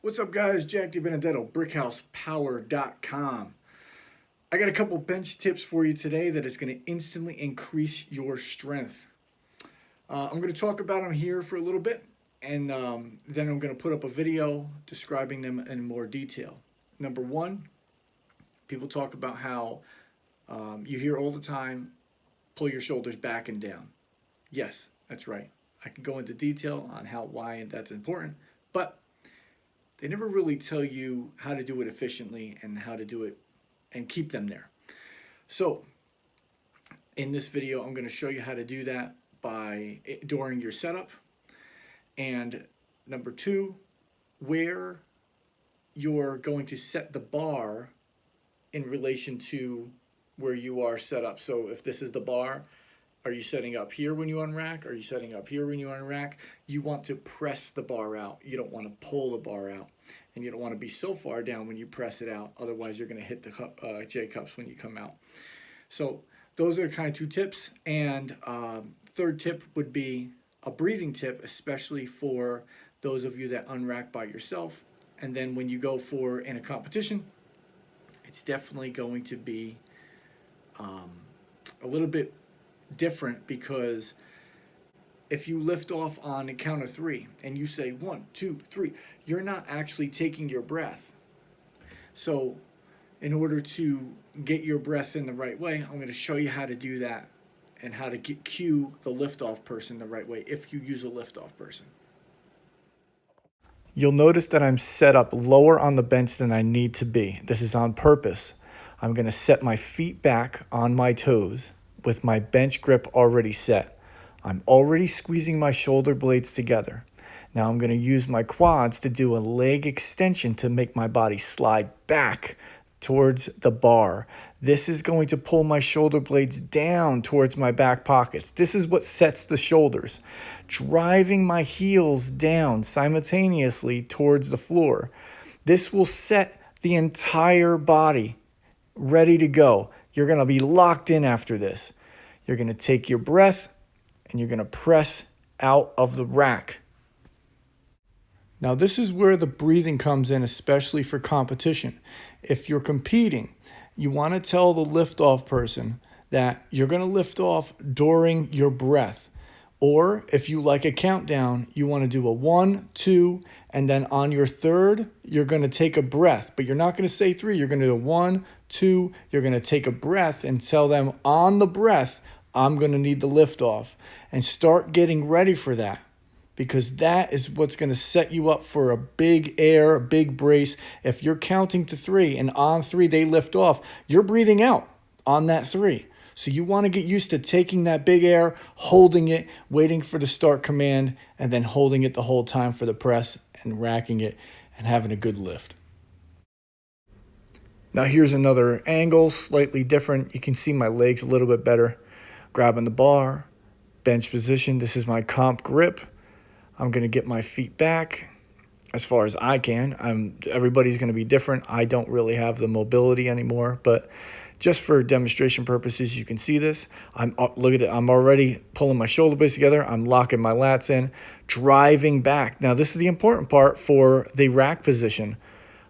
What's up, guys? Jack DiBenedetto, BrickHousePower.com. I got a couple bench tips for you today that is going to instantly increase your strength. I'm going to talk about them here for a little bit, and then I'm going to put up a video describing them in more detail. Number one, people talk about how you hear all the time, pull your shoulders back and down. Yes, that's right. I can go into detail on why that's important, but they never really tell you how to do it efficiently and how to do it and keep them there. So in this video, I'm going to show you how to do that during your setup. And number two, where you're going to set the bar in relation to where you are set up. So if this is the bar, are you setting up here when you unrack? Are you setting up here when you unrack? You want to press the bar out. You don't want to pull the bar out. And you don't want to be so far down when you press it out. Otherwise, you're going to hit the J-cups when you come out. So those are kind of two tips. And third tip would be a breathing tip, especially for those of you that unrack by yourself. And then when you go in a competition, it's definitely going to be a little bit different, because if you lift off on a count of three and you say 1, 2, 3, you're not actually taking your breath. So in order to get your breath in the right way, I'm going to show you how to do that and how to cue the liftoff person the right way if you use a liftoff person. You'll notice that I'm set up lower on the bench than I need to be. This is on purpose. I'm going to set my feet back on my toes with my bench grip already set. I'm already squeezing my shoulder blades together. Now I'm going to use my quads to do a leg extension to make my body slide back towards the bar. This is going to pull my shoulder blades down towards my back pockets. This is what sets the shoulders. Driving my heels down simultaneously towards the floor. This will set the entire body ready to go. You're going to be locked in after this. You're going to take your breath and you're going to press out of the rack. Now this is where the breathing comes in, especially for competition. If you're competing, you want to tell the liftoff person that you're going to lift off during your breath. Or if you like a countdown, you want to do a 1, 2, and then on your third, you're going to take a breath. But you're not going to say 3. You're going to do 1, 2. You're going to take a breath and tell them on the breath, I'm going to need the lift off. And start getting ready for that, because that is what's going to set you up for a big a big brace. If you're counting to 3 and on 3 they lift off, you're breathing out on that 3. So you want to get used to taking that big air, holding it, waiting for the start command, and then holding it the whole time for the press and racking it and having a good lift. Now here's another angle, slightly different. You can see my legs a little bit better. Grabbing the bar, bench position. This is my comp grip. I'm going to get my feet back as far as I can. Everybody's going to be different. I don't really have the mobility anymore, but just for demonstration purposes, you can see this. Look at it. I'm already pulling my shoulder blades together. I'm locking my lats in, driving back. Now, this is the important part for the rack position.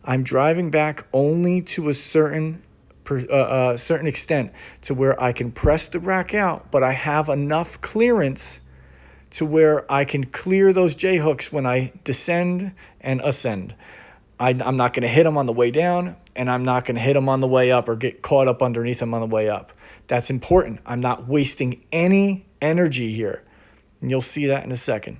I'm driving back only to a certain extent to where I can press the rack out, but I have enough clearance to where I can clear those J-hooks when I descend and ascend. I'm not going to hit them on the way down, and I'm not going to hit them on the way up or get caught up underneath them on the way up. That's important. I'm not wasting any energy here, and you'll see that in a second.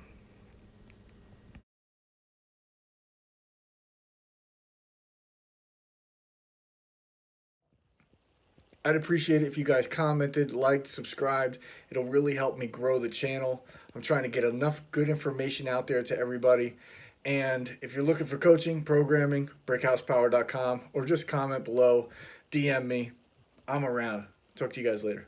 I'd appreciate it if you guys commented, liked, subscribed. It'll really help me grow the channel. I'm trying to get enough good information out there to everybody. And if you're looking for coaching, programming, BrickHousePower.com, or just comment below, DM me. I'm around. Talk to you guys later.